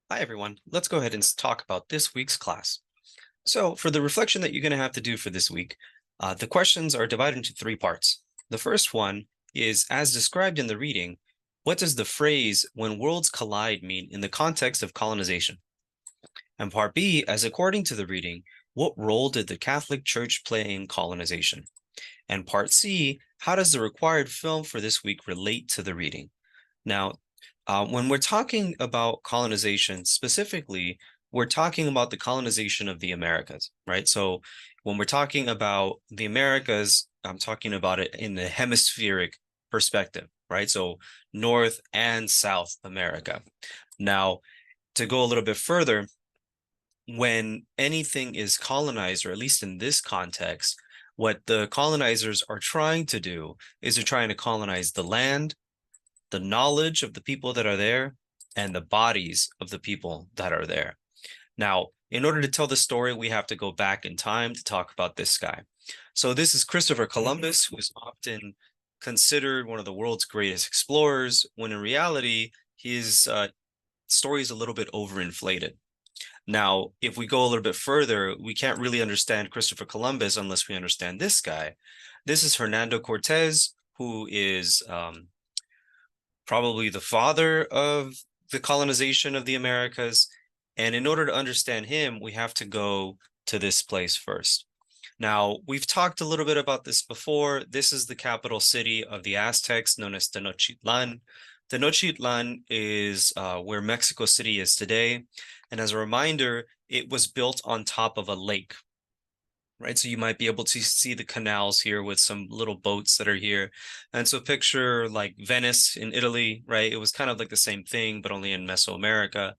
Hi, everyone. Let's go ahead and talk about this week's class. So, for the reflection that you're going to have to do for this week, the questions are divided into three parts. The first one is, as described in the reading, what does the phrase "when worlds collide" mean in the context of colonization? And part B, as according to the reading, what role did the Catholic Church play in colonization? And part C, how does the required film for this week relate to the reading? Now, when we're talking about colonization specifically, we're talking about the colonization of the Americas, right? So when we're talking about the Americas, I'm talking about it in the hemispheric perspective, right? So North and South America. Now, to go a little bit further, when anything is colonized, or at least in this context, what the colonizers are trying to do is they're trying to colonize the land, the knowledge of the people that are there, and the bodies of the people that are there. Now, in order to tell the story, we have to go back in time to talk about this guy. So this is Christopher Columbus, who is often considered one of the world's greatest explorers, when in reality, his story is a little bit overinflated. Now, if we go a little bit further, we can't really understand Christopher Columbus unless we understand this guy. This is Hernando Cortez, who is probably the father of the colonization of the Americas. And in order to understand him, we have to go to this place first. Now, we've talked a little bit about this before. This is the capital city of the Aztecs, known as Tenochtitlan. Tenochtitlan is where Mexico City is today. And as a reminder, it was built on top of a lake, right? So you might be able to see the canals here with some little boats that are here. And so picture like Venice in Italy, right? It was kind of like the same thing, but only in Mesoamerica.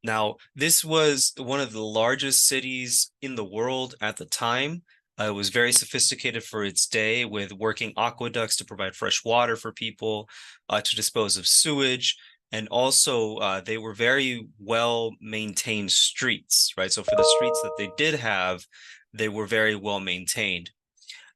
Now, this was one of the largest cities in the world at the time. It was very sophisticated for its day, with working aqueducts to provide fresh water for people, to dispose of sewage. And also, they were very well maintained streets, right? So for the streets that they did have, they were very well maintained.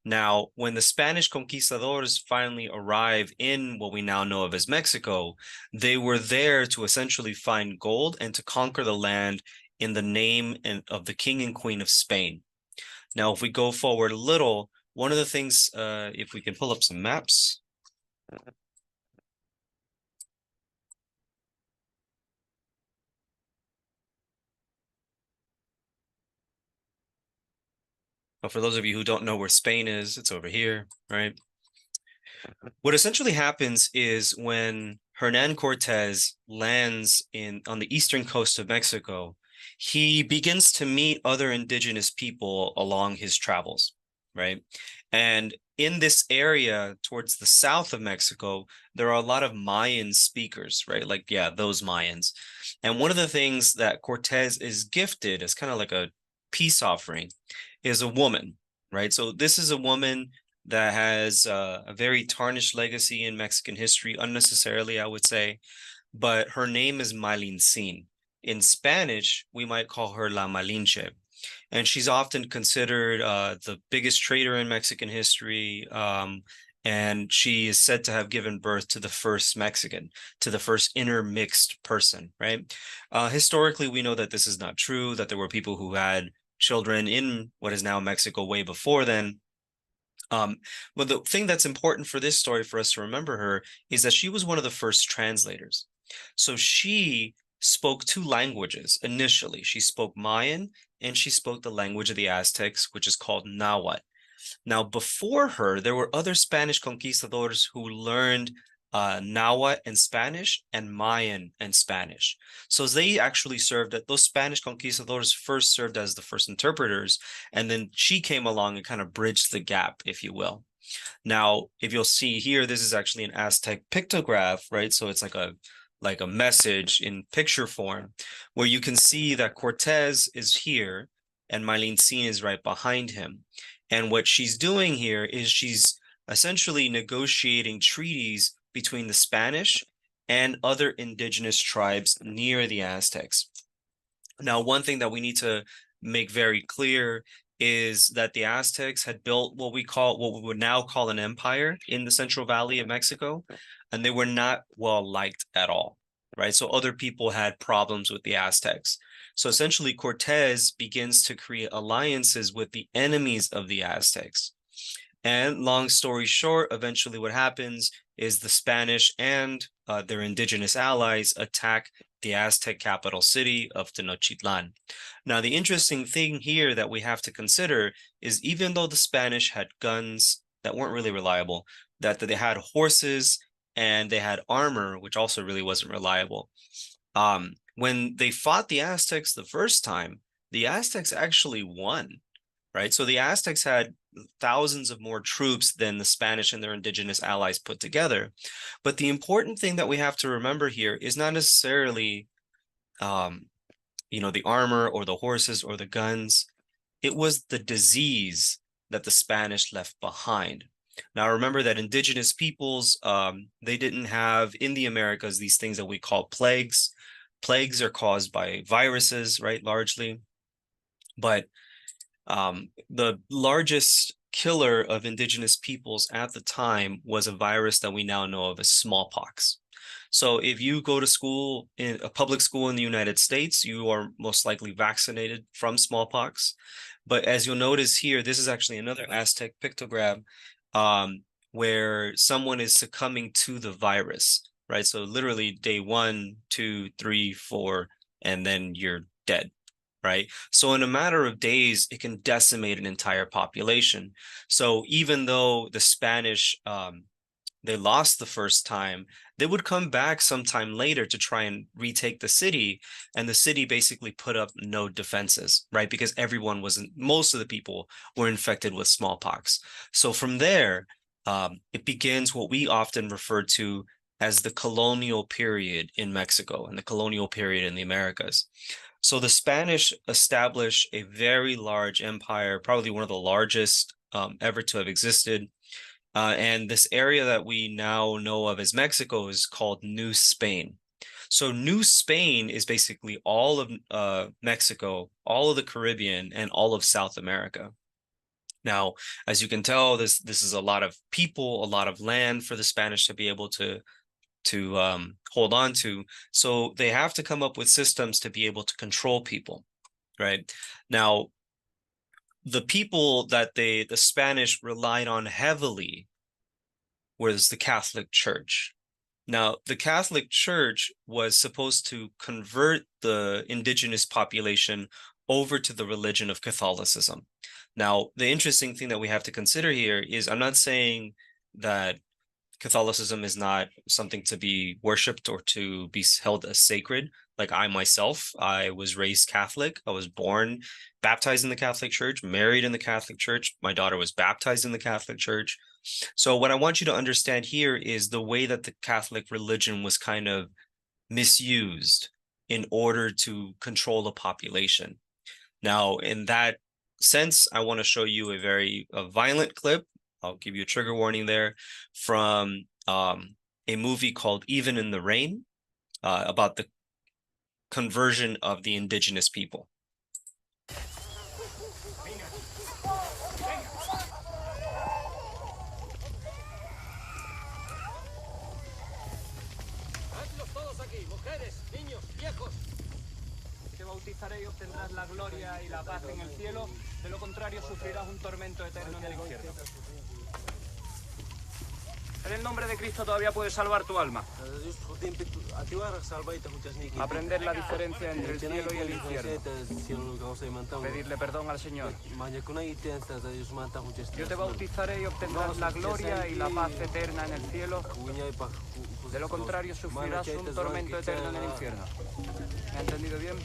Now, when the Spanish conquistadors finally arrive in what we now know of as Mexico, they were there to essentially find gold and to conquer the land in the name of the king and queen of Spain. Now, if we go forward a little, one of the things, if we can pull up some maps. But for those of you who don't know where Spain is, it's over here, right? What essentially happens is when Hernan Cortez lands on the eastern coast of Mexico, he begins to meet other indigenous people along his travels, right? And in this area towards the south of Mexico, there are a lot of Mayan speakers, right? Like, yeah, those Mayans. And one of the things that Cortez is gifted as kind of like a peace offering is a woman, right? So this is a woman that has a very tarnished legacy in Mexican history, unnecessarily, I would say. But her name is Malintzin. In Spanish, we might call her La Malinche. And she's often considered the biggest trader in Mexican history. And she is said to have given birth to the first Mexican, to the first intermixed person, right? Historically, we know that this is not true, that there were people who had children in what is now Mexico way before then. But the thing that's important for this story for us to remember her is that she was one of the first translators. So she spoke two languages initially. She spoke Mayan and she spoke the language of the Aztecs, which is called Nahuatl. Now, before her, there were other Spanish conquistadors who learned Nahuatl and Spanish and Mayan and Spanish. So they actually served, those Spanish conquistadors first served as the first interpreters, and then she came along and kind of bridged the gap, if you will. Now, if you'll see here, this is actually an Aztec pictograph, right? So it's like a message in picture form, where you can see that Cortez is here and Malintzin is right behind him. And what she's doing here is she's essentially negotiating treaties between the Spanish and other indigenous tribes near the Aztecs. Now, one thing that we need to make very clear is that the Aztecs had built what we would now call an empire in the Central Valley of Mexico, and they were not well liked at all. right? So other people had problems with the Aztecs. So essentially, Cortez begins to create alliances with the enemies of the Aztecs. And long story short, eventually what happens is the Spanish and their indigenous allies attack the Aztec capital city of Tenochtitlan. Now, the interesting thing here that we have to consider is even though the Spanish had guns that weren't really reliable, that they had horses and they had armor, which also really wasn't reliable. When they fought the Aztecs the first time, the Aztecs actually won, right? So the Aztecs had thousands of more troops than the Spanish and their indigenous allies put together. But the important thing that we have to remember here is not necessarily, the armor or the horses or the guns. It was the disease that the Spanish left behind. Now, remember that indigenous peoples, they didn't have in the Americas these things that we call plagues. Plagues are caused by viruses, right, largely. But the largest killer of indigenous peoples at the time was a virus that we now know of as smallpox. So if you go to school in a public school in the United States, you are most likely vaccinated from smallpox. But as you'll notice here, this is actually another Aztec pictogram where someone is succumbing to the virus, right? So literally day 1, 2, 3, 4, and then you're dead, right? So in a matter of days, it can decimate an entire population. So even though the Spanish, they lost the first time, they would come back sometime later to try and retake the city. And the city basically put up no defenses, right? Because most of the people were infected with smallpox. So from there, it begins what we often refer to as the colonial period in Mexico and the colonial period in the Americas. So the Spanish established a very large empire, probably one of the largest ever to have existed. And this area that we now know of as Mexico is called New Spain. So New Spain is basically all of Mexico, all of the Caribbean, and all of South America. Now, as you can tell, this is a lot of people, a lot of land for the Spanish to be able to hold on to. So they have to come up with systems to be able to control people, right? Now, the people that the Spanish relied on heavily was the Catholic Church. Now, the Catholic Church was supposed to convert the indigenous population over to the religion of Catholicism. Now, the interesting thing that we have to consider here is I'm not saying that Catholicism is not something to be worshipped or to be held as sacred. Like I myself, I was raised Catholic. I was born, baptized in the Catholic Church, married in the Catholic Church. My daughter was baptized in the Catholic Church. So what I want you to understand here is the way that the Catholic religion was kind of misused in order to control the population. Now, in that sense, I want to show you a very violent clip. I'll give you a trigger warning there from a movie called Even in the Rain about the conversion of the indigenous people. Te bautizaré y obtendrás la gloria y la paz en el cielo, de lo contrario sufrirás un tormento eterno en el infierno. En el nombre de Cristo todavía puedes salvar tu alma. Aprender la diferencia entre el cielo y el infierno. Pedirle perdón al Señor. Yo te bautizaré y obtendrás la gloria y la paz eterna en el cielo. De lo contrario sufrirás un tormento eterno en el infierno. ¿Me ha entendido bien?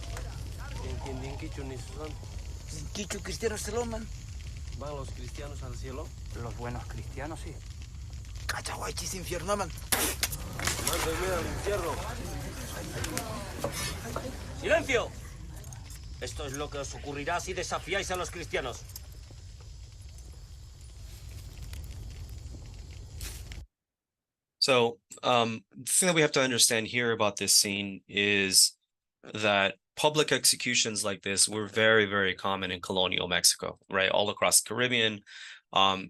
¿Quichos cristianos se lo aman? ¿Van los cristianos al cielo? Los buenos cristianos, sí. Cachahuaychis infierno aman. Mándeme al infierno. ¡Silencio! Esto es lo que os ocurrirá si desafiáis a los cristianos. So the thing that we have to understand here about this scene is that public executions like this were very, very common in colonial Mexico, right? All across the Caribbean.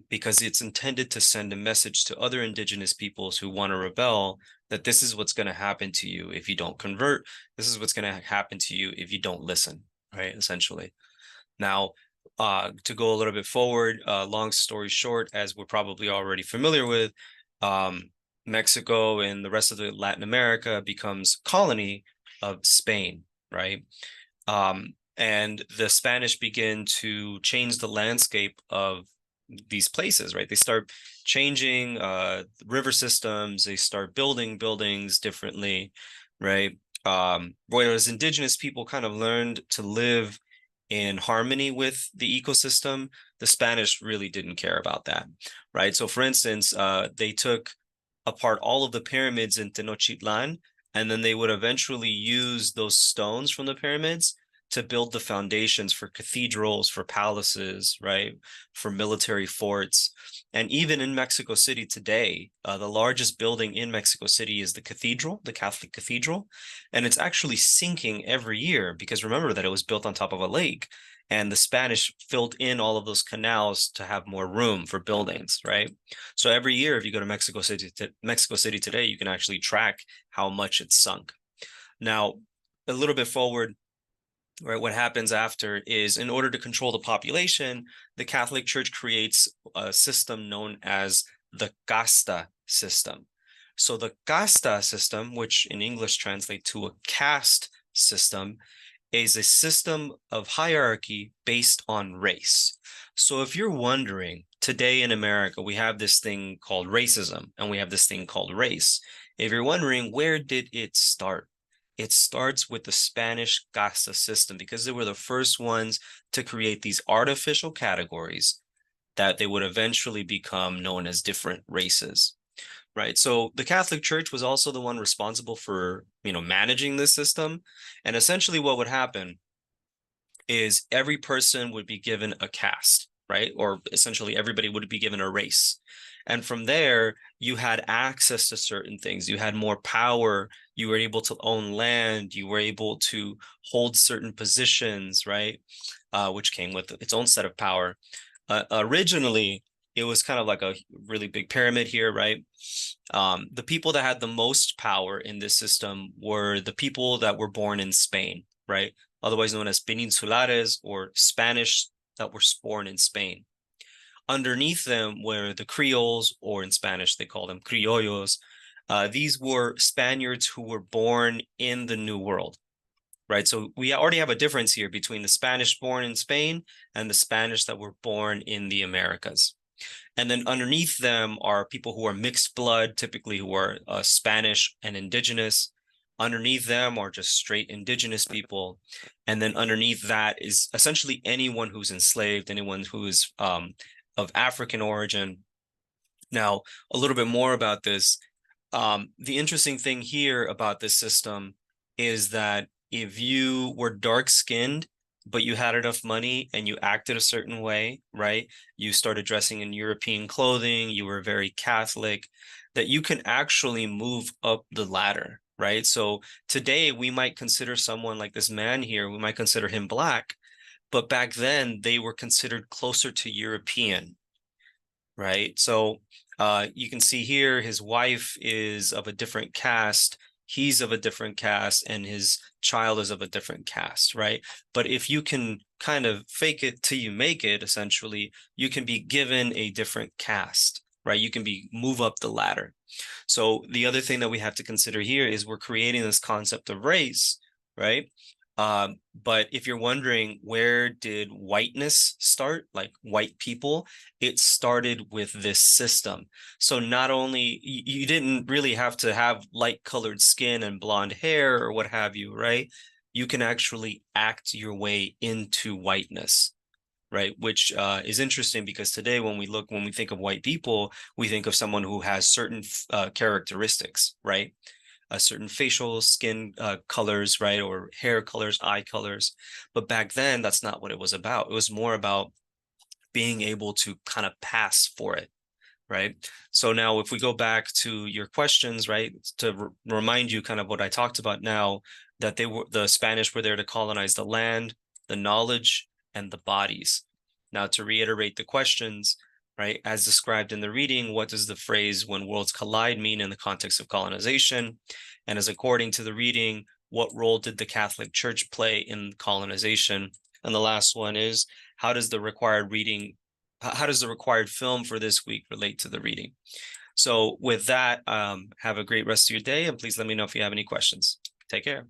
because it's intended to send a message to other indigenous peoples who want to rebel that this is what's going to happen to you if you don't convert. This is what's going to happen to you if you don't listen, right? Essentially. Now, to go a little bit forward, long story short, as we're probably already familiar with, Mexico and the rest of the Latin America becomes colony of Spain, right? And the Spanish begin to change the landscape of these places, right? They start changing river systems, they start building buildings differently, right? Whereas indigenous people kind of learned to live in harmony with the ecosystem, the Spanish really didn't care about that, right? So for instance, they took apart all of the pyramids in Tenochtitlan, and then they would eventually use those stones from the pyramids to build the foundations for cathedrals, for palaces, right? For military forts. And even in Mexico City today, the largest building in Mexico City is the cathedral, the Catholic cathedral. And it's actually sinking every year because remember that it was built on top of a lake. And the Spanish filled in all of those canals to have more room for buildings, right? So every year, if you go to Mexico City today, you can actually track how much it's sunk. Now, a little bit forward, right, what happens after is in order to control the population, the Catholic Church creates a system known as the casta system. So the casta system, which in English translates to a caste system, is a system of hierarchy based on race. So if you're wondering, today in America, we have this thing called racism and we have this thing called race. If you're wondering, where did it start? It starts with the Spanish casta system because they were the first ones to create these artificial categories that they would eventually become known as different races, right? So the Catholic Church was also the one responsible for, managing this system. And essentially what would happen is every person would be given a caste, right? Or essentially everybody would be given a race. And from there, you had access to certain things. You had more power. You were able to own land. You were able to hold certain positions, right? Which came with its own set of power. Originally, it was kind of like a really big pyramid here, right? The people that had the most power in this system were the people that were born in Spain, right? Otherwise known as peninsulares or Spanish that were born in Spain. Underneath them were the Creoles, or in Spanish, they call them criollos. These were Spaniards who were born in the New World, right? So we already have a difference here between the Spanish born in Spain and the Spanish that were born in the Americas. And then underneath them are people who are mixed blood, typically who are Spanish and indigenous. Underneath them are just straight indigenous people. And then underneath that is essentially anyone who's enslaved, anyone who is of African origin. Now, a little bit more about this. The interesting thing here about this system is that if you were dark skinned, but you had enough money and you acted a certain way, right? You started dressing in European clothing, you were very Catholic, that you can actually move up the ladder, right? So today we might consider someone like this man here, we might consider him black, but back then they were considered closer to European, right? So you can see here his wife is of a different caste, he's of a different caste, and his child is of a different caste, right? But if you can kind of fake it till you make it, essentially, you can be given a different caste, right? You can move up the ladder. So the other thing that we have to consider here is we're creating this concept of race, right? But if you're wondering where did whiteness start, like white people, it started with this system. So not only you didn't really have to have light colored skin and blonde hair or what have you, right? You can actually act your way into whiteness, right? Which is interesting because today when we think of white people, we think of someone who has certain characteristics, right? Certain facial skin colors, right? Or hair colors, eye colors. But back then, that's not what it was about. It was more about being able to kind of pass for it, right? So now if we go back to your questions, right, to remind you kind of what I talked about now, that the Spanish were there to colonize the land, the knowledge, and the bodies. Now to reiterate the questions, right? As described in the reading, what does the phrase "when worlds collide" mean in the context of colonization? And as according to the reading, what role did the Catholic Church play in colonization? And the last one is, how does the required film for this week relate to the reading? So with that, have a great rest of your day, and please let me know if you have any questions. Take care.